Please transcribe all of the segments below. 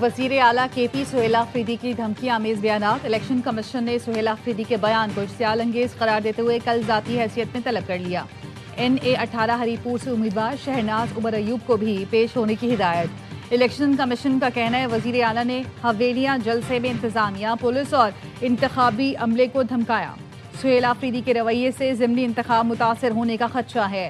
वज़ीर आला KP सुहेल आफरीदी की धमकी आमेज बयानात। इलेक्शन कमीशन ने सुहेल आफरीदी के बयान को इश्तियाल अंगेज करार देते हुए कल ज़ाती हैसियत में तलब कर लिया। NA18 हरीपुर से उम्मीदवार शहनाज उमर अयूब को भी पेश होने की हिदायत। इलेक्शन कमीशन का कहना है वज़ीर आला ने हवेलियाँ जलसे में इंतजामिया, पुलिस और इंतखाबी अमले को धमकाया। सुहेल आफरीदी के रवैये से ज़िमनी इंतखाब मुतासर होने का खदशा है।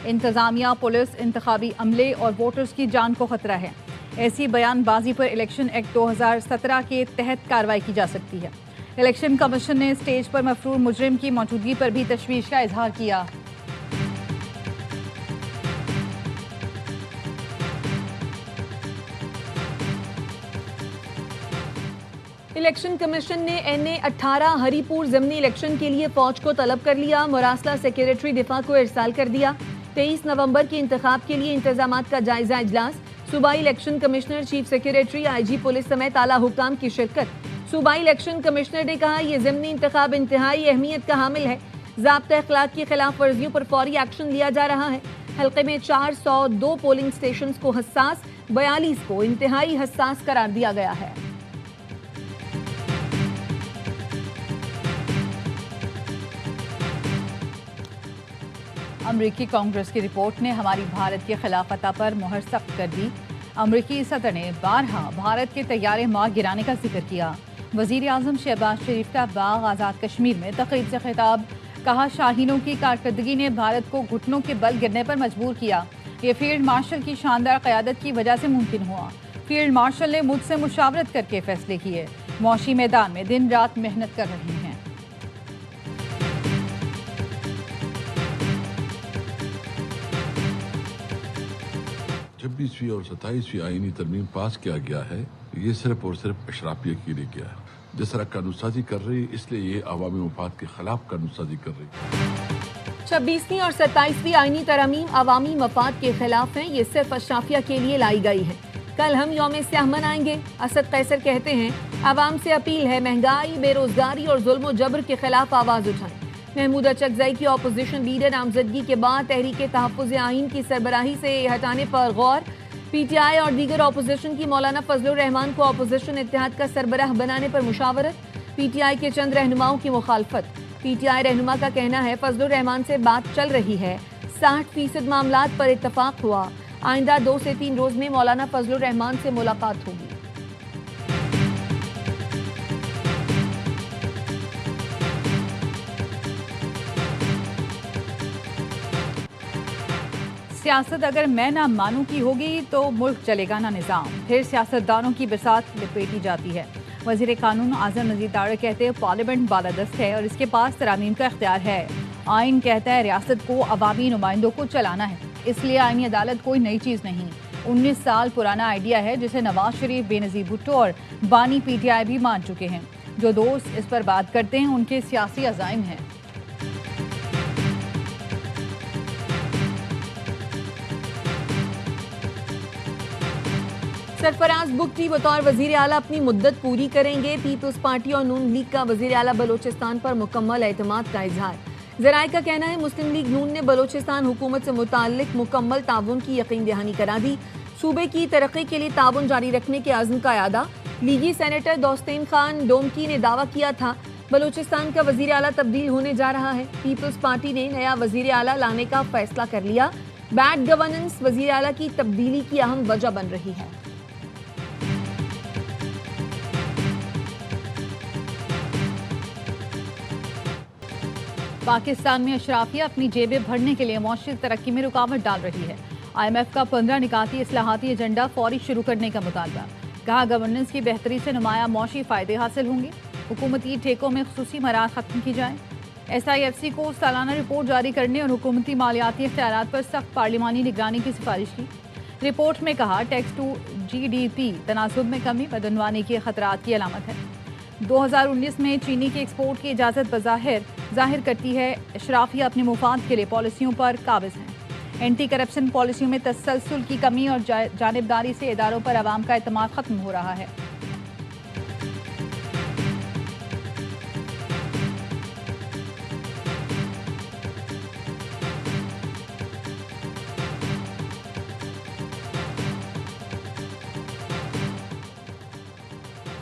इंतजामिया, पुलिस, इंतखाबी अमले और वोटर्स की जान को खतरा है। ऐसी बयानबाजी पर इलेक्शन एक्ट 2017 के तहत कार्रवाई की जा सकती है। इलेक्शन कमीशन ने स्टेज पर मफरूर मुजरिम की मौजूदगी पर भी तशवीश का इजहार किया। इलेक्शन कमीशन ने NA18 हरीपुर ज़िमनी इलेक्शन के लिए फौज को तलब कर लिया। मुरासला सेक्रेटरी दिफा को इरसाल कर दिया। 23 नवंबर के इंतखाब के लिए इंतजामात का जायजा इजलास। सूबाई election commissioner, chief secretary, IG police समेत आला हुकाम की शिरकत। सूबाई इलेक्शन कमिश्नर ने कहा यह ज़िमनी इंतखाब इंतहाई अहमियत का हामिल है। ज़ाब्ता अखलाक की खिलाफ वर्जियों पर फौरी एक्शन लिया जा रहा है। हल्के में 402 पोलिंग स्टेशन को हसास, 42 को इंतहाई हसास करार दिया गया है। अमरीकी कांग्रेस की रिपोर्ट ने हमारी भारत के खिलाफ फतह पर मुहर सख्त कर दी। अमरीकी सदर ने बारहा भारत के तैयारे मार गिराने का जिक्र किया। वज़ीर आज़म शहबाज शरीफ का बाग आज़ाद कश्मीर में तकरीब से खिताब। कहा शाहीनों की कारकर्दगी ने भारत को घुटनों के बल गिरने पर मजबूर किया। ये फील्ड मार्शल की शानदार क़यादत की वजह से मुमकिन हुआ। फील्ड मार्शल ने मुझसे मुशावरत करके फैसले किए। मौशी मैदान में दिन रात मेहनत कर रहे हैं। छब्बीसवीं और 27वीं आईनी तरमीम पास किया गया है, ये सिर्फ और सिर्फ अशराफिया के लिए किया है। जिस तरह कानूनसाजी कर रही, इसलिए ये अवामी मफाद के खिलाफ कानूनसाजी कर रही। 26वीं और 27वीं आईनी तरमीम अवामी मफाद के खिलाफ हैं। ये सिर्फ अशराफिया के लिए लाई गई है। कल हम यौम स्याह मनाएंगे। असद कैसर कहते हैं आवाम से अपील है महंगाई, बेरोजगारी और जुल्म जबर के खिलाफ आवाज उठाएं। महमूद अचकज़ई की अपोजिशन लीडर नामजदगी के बाद तहरीक तहफ़्फ़ुज़ आइन की सरबराही से हटाने पर गौर। PTI और दीगर अपोजिशन की मौलाना फजलुर रहमान को अपोजिशन इत्तेहाद का सरबराह बनाने पर मुशावरत। PTI के चंद रहनुमाओं की मुखालफत। PTI रहनुमा का कहना है फजलुर रहमान से बात चल रही है, 60% मामलात पर इत्तफाक हुआ। आइंदा 2 से 3 रोज में मौलाना फजलुर रहमान से मुलाकात होगी। सियासत अगर मैं ना मानूं की होगी तो मुल्क चलेगा ना निज़ाम। फिर सियासतदानों की बरसात लपेटी जाती है। वज़ीर कानून आज़म नज़ीर तारड़ कहते हैं पार्लियामेंट बालादस्त है और इसके पास तरामीम का इख्तियार है। आइन कहता है रियासत को अवामी नुमाइंदों को चलाना है, इसलिए आइनी अदालत कोई नई चीज़ नहीं। 19 साल पुराना आइडिया है जिसे नवाज शरीफ, बेनज़ीर भुट्टो और बानी PTI भी मान चुके हैं। जो दोस्त इस पर बात करते हैं उनके सियासी अज़ाइम हैं। सरफराज बुगटी बतौर वजीर आला अपनी मुद्दत पूरी करेंगे। पीपल्स पार्टी और नून लीग का वजीर आला बलोचिस्तान पर मुकम्मल एतमाद का इजहार। ज़राए का कहना है मुस्लिम लीग नून ने बलोचिस्तान हुकूमत से मुताल्लिक मुकम्मल ताउन की यकीन दहानी करा दी। सूबे की तरक्की के लिए ताउन जारी रखने के आज़म का यादा। लीगी सेनेटर दोस्तेन खान डोमकी ने दावा किया था बलोचिस्तान का वजीर आला तब्दील होने जा रहा है। पीपल्स पार्टी ने नया वजीर आला लाने का फैसला कर लिया। बैड गवर्नेंस वजीर आला की तब्दीली की अहम वजह बन रही है। पाकिस्तान में अशराफिया अपनी जेबें भरने के लिए मौशरी तरक्की में रुकावट डाल रही है। IMF का 15 निकाती इस्लाहाती एजेंडा फौरी शुरू करने का मुतालबा। कहा गवर्नेंस की बेहतरी से नुमाया मौशी फ़ायदे हासिल होंगे। हुकूमती ठेकों में खुसूसी मराद ख़त्म की जाए। SIFC को सालाना रिपोर्ट जारी करने और हुकूमती मालियाती इख्तियारात पर सख्त पार्लिमानी निगरानी की सिफारिश की। रिपोर्ट में कहा टैक्स टू GDP तनासुब में कमी बदनवानी के खतरात की अलामत है। 2019 में चीनी के एक्सपोर्ट की इजाज़त ज़ाहिर करती है अशराफिया अपने मुफाद के लिए पॉलिसियों पर काबिज़ हैं। एंटी करप्शन पॉलिसियों में तसलसल की कमी और जानिबदारी से इदारों पर आवाम का एतमाद ख़त्म हो रहा है।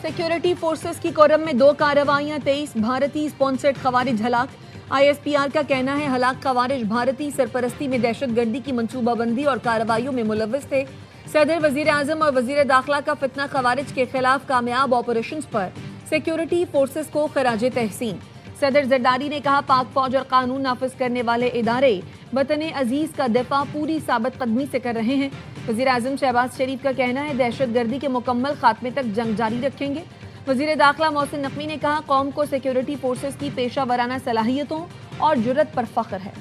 सिक्योरिटी फोर्सेस की कोरम में 2 कार्रवाइयां, 23 भारतीय स्पॉन्सर्ड खवारिज हलाक। ISPR का कहना है हलाक खवारिज भारतीय सरपरस्ती में दहशतगर्दी की मंसूबाबंदी और कार्रवाइयों में मुलव्वस थे। सदर, वजीर आजम और वजीर दाखिला का फितना खवारिज के खिलाफ कामयाब ऑपरेशंस पर सिक्योरिटी फोर्सेस को खराज तहसीन। सदर जरदारी ने कहा पाक फौज और कानून नाफिज करने वाले इदारे वतन अजीज का दिफा पूरी साबित कदमी से कर रहे हैं। वजीर आजम शहबाज शरीफ का कहना है दहशतगर्दी के मुकम्मल खात्मे तक जंग जारी रखेंगे। वजीर दाखिला मोहसिन नकवी ने कहा कौम को सिक्योरिटी फोर्सेस की पेशा वराना सलाहियतों और जुर्रत पर फख्र है।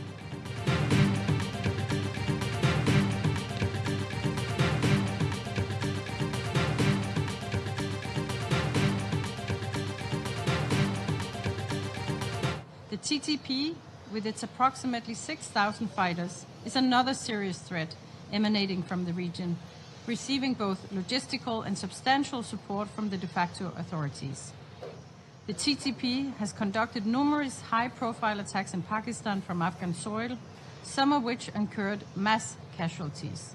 The TTP, with its approximately 6,000 fighters, is another serious threat emanating from the region, receiving both logistical and substantial support from the de facto authorities. The TTP has conducted numerous high-profile attacks in Pakistan from Afghan soil, some of which incurred mass casualties.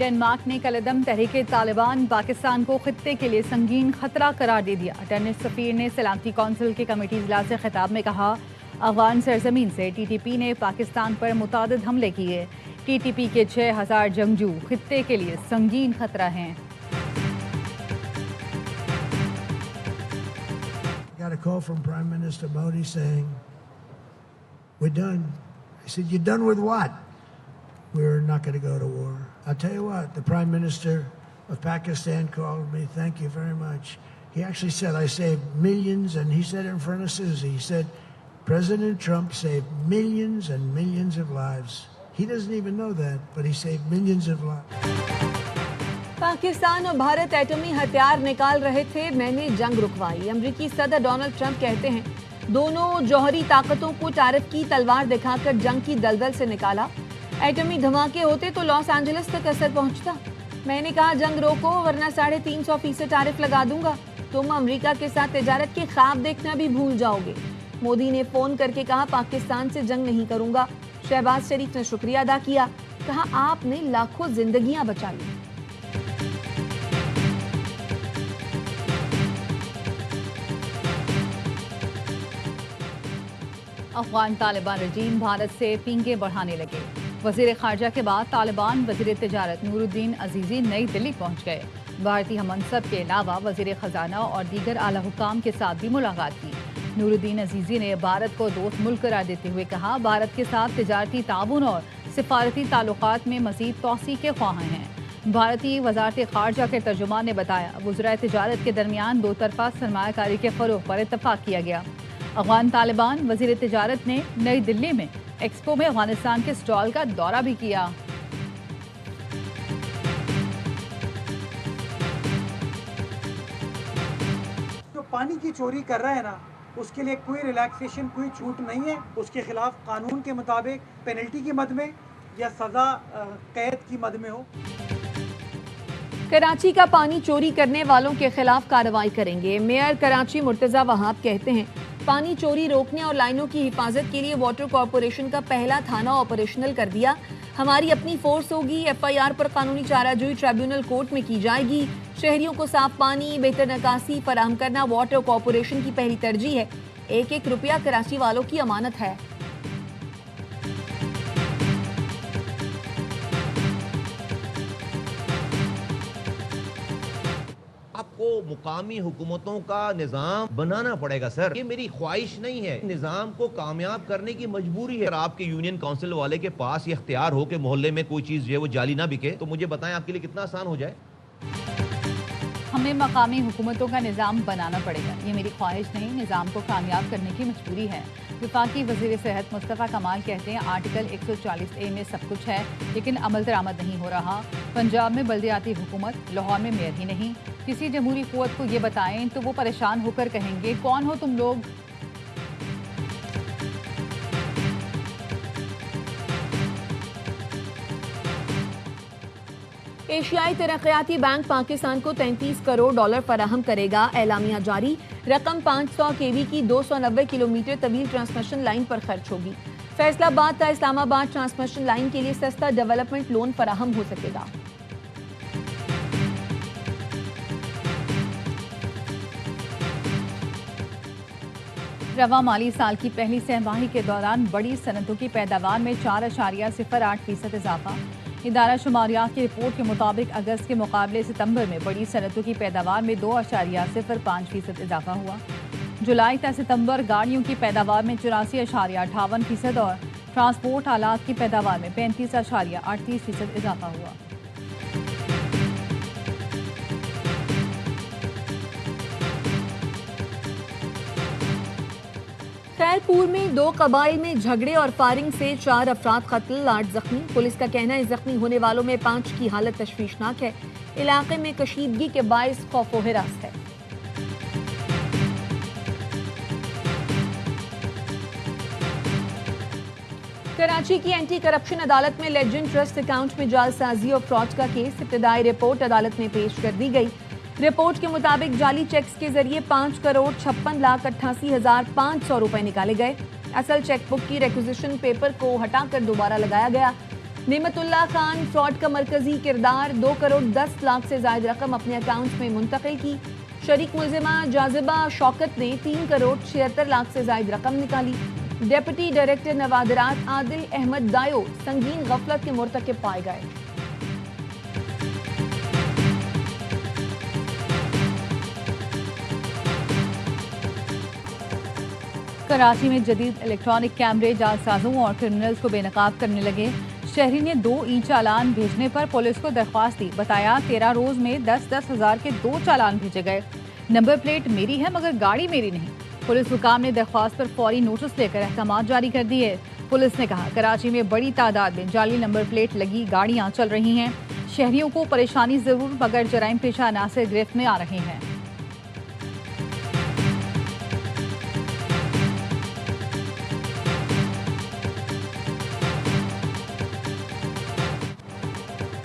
Denmark ने कलदम तहरीके तालिबान पाकिस्तान को खित्ते के लिए संगीन खतरा करार दे दिया। Dennis सफीर ने सलामती कौंसिल के कमेटी इजलास से खिताब में कहा अफगान सरजमीन से TTP ने पाकिस्तान पर मुतादिद हमले किए। TTP के 6000 जंगजू खित्ते के लिए संगीन खतरा हैं। Got a call from Prime Minister Modi saying, "We're done." I said, "You're done with what?" "We're not going to go to war." I'll tell you what, the Prime Minister of Pakistan called me, "Thank you very much." He actually said, "I saved millions," and he said it in front of Susie. He said, "President Trump saved millions and millions of lives." He doesn't even know that, but he saved millions of lives. Pakistan और भारत एटमी हथियार निकाल रहे थे, मैंने जंग रुकवाई। अमरीकी सदर Donald Trump कहते हैं दोनों जौहरी ताकतों को टैरिफ की तलवार दिखाकर जंग की दलदल से निकाला। एटमी धमाके होते तो लॉस एंजलिस तक असर पहुंचता। मैंने कहा जंग रोको वरना 350% टैरिफ लगा दूंगा। तुम अमेरिका के साथ तिजारत के ख्वाब देखना भी भूल जाओगे। मोदी ने फोन करके कहा पाकिस्तान से जंग नहीं करूंगा। शहबाज शरीफ ने शुक्रिया अदा किया, कहा आपने लाखों जिंदगियां बचा ली। अफगान तालिबान रजीम भारत से पींगे बढ़ाने लगे। वजीर खारजा के बाद तालिबान वजीर तिजारत नूरुद्दीन अजीजी नई दिल्ली पहुंच गए। भारतीय हमनसब के अलावा वजीर खजाना और दीगर आला हुकाम के साथ भी मुलाकात की। नूरुद्दीन अजीजी ने भारत को दोस्त मुल्क करार देते हुए कहा भारत के साथ तिजारती ताउन और सिफारती ताल्लुकात में मजीद तौसी के ख्वाह हैं। भारतीय वजारत खारजा के तर्जुमान ने बताया वज़राए तिजारत के दरमियान दो तरफा सरमायाकारी के फ़रोग़ पर इत्तफाक किया गया। अफगान तालिबान वजीर तिजारत ने नई दिल्ली में एक्सपो में अफगानिस्तान के स्टॉल का दौरा भी किया। जो पानी की चोरी कर रहा है ना, उसके लिए कोई रिलैक्सेशन, कोई छूट नहीं है। उसके खिलाफ कानून के मुताबिक पेनल्टी की मद में या सजा कैद की मद में हो। कराची का पानी चोरी करने वालों के खिलाफ कार्रवाई करेंगे। मेयर कराची मुर्तजा वहाब कहते हैं पानी चोरी रोकने और लाइनों की हिफाजत के लिए वाटर कॉरपोरेशन का पहला थाना ऑपरेशनल कर दिया। हमारी अपनी फोर्स होगी। FIR पर कानूनी चाराजोई ट्रिब्यूनल कोर्ट में की जाएगी। शहरियों को साफ पानी, बेहतर निकासी फराहम करना वाटर कॉरपोरेशन की पहली तरजीह है। 1-1 रुपया कराची वालों की अमानत है। आपको मुकामी हुकूमतों का निज़ाम बनाना पड़ेगा सर। ये मेरी ख्वाहिश नहीं है, निज़ाम को कामयाब करने की मजबूरी है। अगर आपके यूनियन काउंसिल वाले के पास ये इख्तियार हो कि मोहल्ले में कोई चीज़ जो है वो जाली ना बिके, तो मुझे बताएं आपके लिए कितना आसान हो जाए। हमें मकामी हुकूमतों का निज़ाम बनाना पड़ेगा, ये मेरी ख्वाहिश नहीं, निज़ाम को कामयाब करने की मजबूरी है। वफाकी वज़ीर सेहत मुस्तफ़ा कमाल कहते हैं आर्टिकल 140A में सब कुछ है लेकिन अमल दरामद नहीं हो रहा। पंजाब में बल्दियाती हुकूमत, लाहौर में मेयर ही नहीं। किसी जमहूरी क़ुव्वत को ये बताएं तो वो परेशान होकर कहेंगे कौन हो तुम लोग। एशियाई तरक्याती बैंक पाकिस्तान को $33 करोड़ फराहम करेगा। एलामिया जारी। रकम 500 kV की 290 किलोमीटर तवील ट्रांसमिशन लाइन पर खर्च होगी। फैसलाबाद का इस्लामाबाद ट्रांसमिशन लाइन के लिए सस्ता डेवलपमेंट लोन फराहम हो सकेगा। रवा माली साल की पहली सहमाही के दौरान बड़ी सनतों की पैदावार में 4.08% इजाफा। इदारा शुमारियात की रिपोर्ट के मुताबिक अगस्त के मुकाबले सितंबर में बड़ी सनतों की पैदावार में 2.05% इजाफा हुआ। जुलाई तक सितंबर गाड़ियों की पैदावार में 84.58% और ट्रांसपोर्ट आलात की पैदावार में 35.38% इजाफा हुआ। खैरपुर में 2 कबाइल में झगड़े और फायरिंग से 4 अफराद कत्ल, 8 जख्मी। पुलिस का कहना है जख्मी होने वालों में 5 की हालत तशवीशनाक है। इलाके में कशीदगी के बायस खौफ व हिरास है। कराची की एंटी करप्शन अदालत में लेजेंड ट्रस्ट अकाउंट में जालसाजी और फ्रॉड का केस। इब्तदाई रिपोर्ट अदालत में पेश कर दी गई। रिपोर्ट के मुताबिक जाली चेक्स के जरिए 5,56,88,500 रुपए निकाले गए। असल चेकबुक की रिक्विजिशन पेपर को हटाकर दोबारा लगाया गया। नेमतुल्लाह खान फ्रॉड का मरकजी किरदार 2,10,00,000 से ज्यादा रकम अपने अकाउंट में मुंतकिल की। शरीक मुलजिमा जाजिबा शौकत ने 3,76,00,000 से ज्यादा रकम निकाली। डेप्यूटी डायरेक्टर नवादरात आदिल अहमद दायो संगीन गफलत के मुर्तकिब पाए गए। कराची में जदीद इलेक्ट्रॉनिक कैमरे जालसाजों और क्रिमिनल्स को बेनकाब करने लगे। शहरी ने 2 ई चालान भेजने पर पुलिस को दरख्वास्त दी। बताया 13 रोज में 10-10 हज़ार के 2 चालान भेजे गए। नंबर प्लेट मेरी है मगर गाड़ी मेरी नहीं। पुलिस हुकाम ने दरख्वास्त पर फौरी नोटिस लेकर अहकामात जारी कर दिए। पुलिस ने कहा कराची में बड़ी तादाद में जाली नंबर प्लेट लगी गाड़ियां चल रही हैं। शहरियों को परेशानी जरूर मगर जराइम पेशा अनासर गिरफ्त में आ रहे हैं।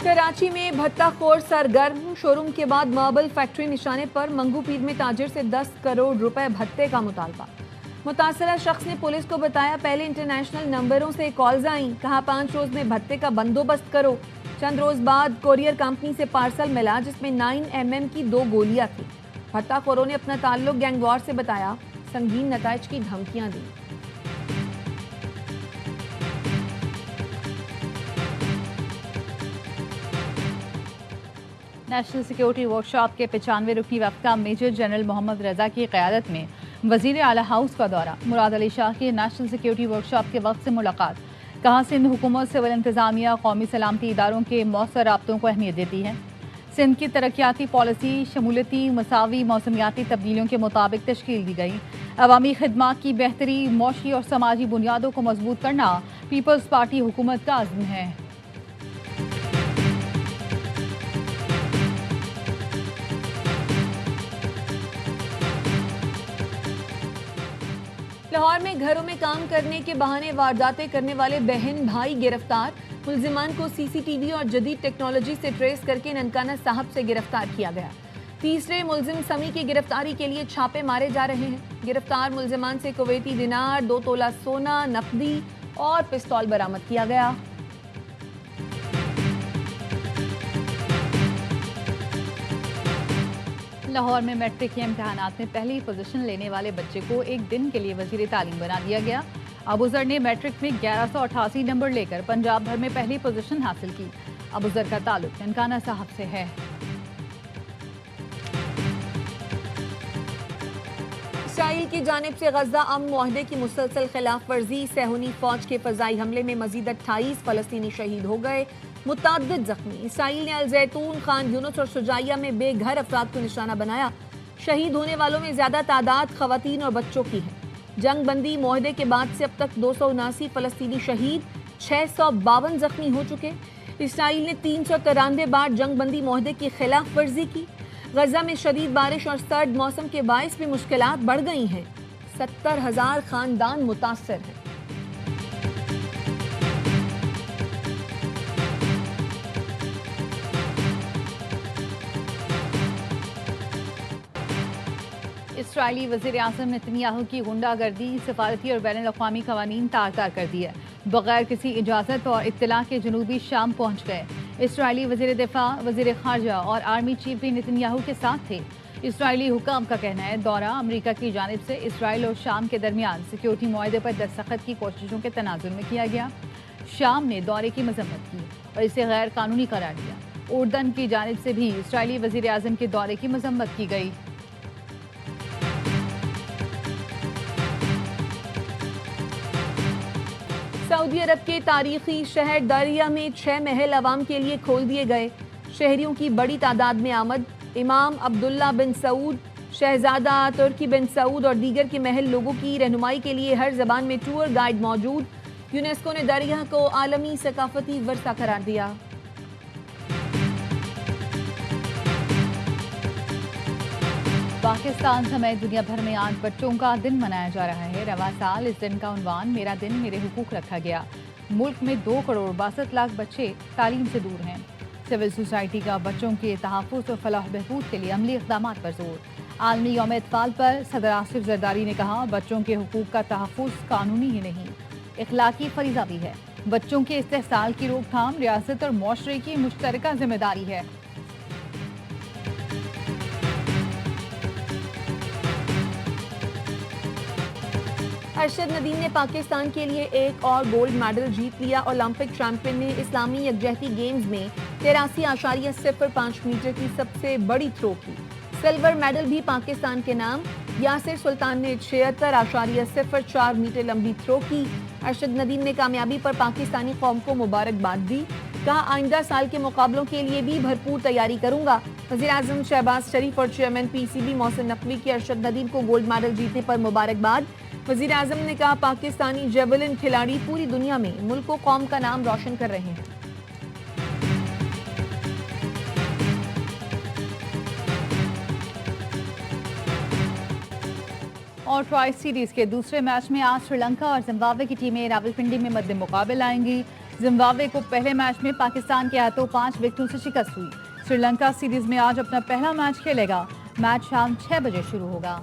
कराची में भत्ताखोर सरगर्म। शोरूम के बाद मार्बल फैक्ट्री निशाने पर मंगू पीर में ताजिर से 10 करोड़ रुपए भत्ते का मुतालबा। मुतासरा शख्स ने पुलिस को बताया पहले इंटरनेशनल नंबरों से कॉल्स आईं। कहा 5 रोज में भत्ते का बंदोबस्त करो। चंद रोज बाद कोरियर कंपनी से पार्सल मिला जिसमें 9mm की 2 गोलियां थी। भत्ताखोरों ने अपना ताल्लुक गैंगवार से बताया। संगीन नताइज की धमकियां दी। नेशनल सिक्योरिटी वर्कशॉप के 95 रुकनी वफ़द मेजर जनरल मोहम्मद रजा की क़यादत में वज़ीर आला हाउस का दौरा। मुराद अली शाह की नेशनल सिक्योरिटी वर्कशॉप के वक्त से मुलाकात। कहा सिंध हुकूमत सिविल इंतज़ामिया कौमी सलामती इदारों के मौसर राब्तों को अहमियत देती है। सिंध की तरक्याती पॉलिसी शमूलती मसावी मौसमियाती तब्दीलियों के मुताबिक तश्कील दी गई। अवामी खिदमात की बेहतरी मौशी और समाजी बुनियादों को मजबूत करना पीपल्स पार्टी हुकूमत का अज़्म है। लाहौर में घरों में काम करने के बहाने वारदातें करने वाले बहन भाई गिरफ्तार। मुल्जिमान को सीसीटीवी और जदीद टेक्नोलॉजी से ट्रेस करके ननकाना साहब से गिरफ्तार किया गया। तीसरे मुल्जिम समी की गिरफ्तारी के लिए छापे मारे जा रहे हैं। गिरफ्तार मुल्जिमान से कुवैती दिनार, 2 तोला सोना, नकदी और पिस्तौल बरामद किया गया। लाहौर में मैट्रिक के इम्तहानात में पहली पोजीशन लेने वाले बच्चे को एक दिन के लिए वजीर तालीम बना दिया गया। अबूजर ने मैट्रिक में 1188 नंबर लेकर पंजाब भर में पहली पोजीशन हासिल की। अबूजर का ताल्लुक ननकाना साहब से है। इसराइल की जानिब से गजा अमन मुआहदे की मुसलसल खिलाफ वर्जी। सहूनी फौज के फजाई हमले में मजीद 28 फलस्तीनी शहीद हो गए, मुतअद्दिद जख्मी। इसराइल ने अल जैतून, खान यूनुस और शुजाइया में बेघर अफराद को निशाना बनाया। शहीद होने वालों में ज्यादा तादाद खवातीन और बच्चों की है। जंग बंदी मुआहदे के बाद से अब तक 279 फलस्तीनी शहीद, 652 जख्मी हो चुके। इसराइल ने 393 बार जंग बंदी मुआहदे की खिलाफ वर्जी की। गजा में शदीद बारिश और सर्द मौसम के बायस भी मुश्किलात बढ़ गई हैं। 70,000 खानदान मुतासर हैं। इसराइली वज़ीर आज़म नेतन्याहू की गुंडागर्दी सफारती और बैनुल अक़वामी क़वानीन तार तार कर दी है। बगैर किसी इजाज़त और इत्तला के जनूबी शाम पहुँच गए। इसराइली वज़ीर दिफ़ा, वज़ीर ख़ारजा और आर्मी चीफ भी नेतन्याहू के साथ थे। اسرائیلی حکام کا کہنا ہے دورہ امریکہ کی جانب سے اسرائیل اور شام کے درمیان سیکیورٹی معاہدے پر دستخط کی کوششوں کے تناظر میں کیا گیا۔ شام نے دورے کی مذمت کی اور اسے غیر قانونی قرار دیا۔ اردن کی جانب سے بھی اسرائیلی وزیر اعظم کے دورے کی مذمت کی گئی۔ سعودی عرب کے تاریخی شہر دریا میں 6 محل عوام کے لیے کھول دیے گئے۔ شہریوں کی بڑی تعداد میں آمد۔ امام عبداللہ بن سعود، شہزادہ ترکی بن سعود اور دیگر کے محل لوگوں کی رہنمائی کے لیے ہر زبان میں ٹور گائیڈ موجود۔ یونیسکو نے دریا کو عالمی ثقافتی ورثہ قرار دیا۔ پاکستان سمیت دنیا بھر میں آج بچوں کا دن منایا جا رہا ہے۔ رواں سال اس دن کا عنوان میرا دن میرے حقوق رکھا گیا۔ ملک میں 2 کروڑ 62 لاکھ بچے تعلیم سے دور ہیں۔ سول سوسائٹی کا بچوں کے تحفظ اور فلاح بہبود کے لیے عملی اقدامات پر زور۔ عالمی یوم اطفال پر صدر آصف زرداری نے کہا بچوں کے حقوق کا تحفظ قانونی ہی نہیں اخلاقی فریضہ بھی ہے۔ بچوں کے استحصال کی روک تھام ریاست اور معاشرے کی مشترکہ ذمہ داری ہے۔ ارشد ندیم نے پاکستان کے لیے ایک اور گولڈ میڈل جیت لیا۔ اولمپک چیمپئن نے اسلامی یکجہتی گیمز میں 83.05 میٹر کی سب سے بڑی تھرو کی۔ سلور میڈل بھی پاکستان کے نام۔ یاسر سلطان نے 76.04 میٹر لمبی تھرو کی۔ ارشد ندیم نے کامیابی پر پاکستانی قوم کو مبارکباد دی۔ کہا آئندہ سال کے مقابلوں کے لیے بھی بھرپور تیاری کروں گا۔ وزیر اعظم شہباز شریف اور chairman P C B Mohsin Naqvi کی ارشد ندیم کو گولڈ میڈل جیتنے پر مبارکباد۔ وزیر اعظم نے کہا پاکستانی جیولن کھلاڑی پوری دنیا میں ملک و قوم کا نام روشن کر رہے ہیں۔ اور ٹرائی سیریز کے دوسرے میچ میں آج سری لنکا اور زمبابوے کی ٹیمیں راولپنڈی میں مد مقابل آئیں گی۔ زمبابوے کو پہلے میچ میں پاکستان کے ہاتھوں 5 وکٹوں سے شکست ہوئی۔ سری لنکا سیریز میں آج اپنا پہلا میچ کھیلے گا۔ میچ شام 6 بجے شروع ہوگا۔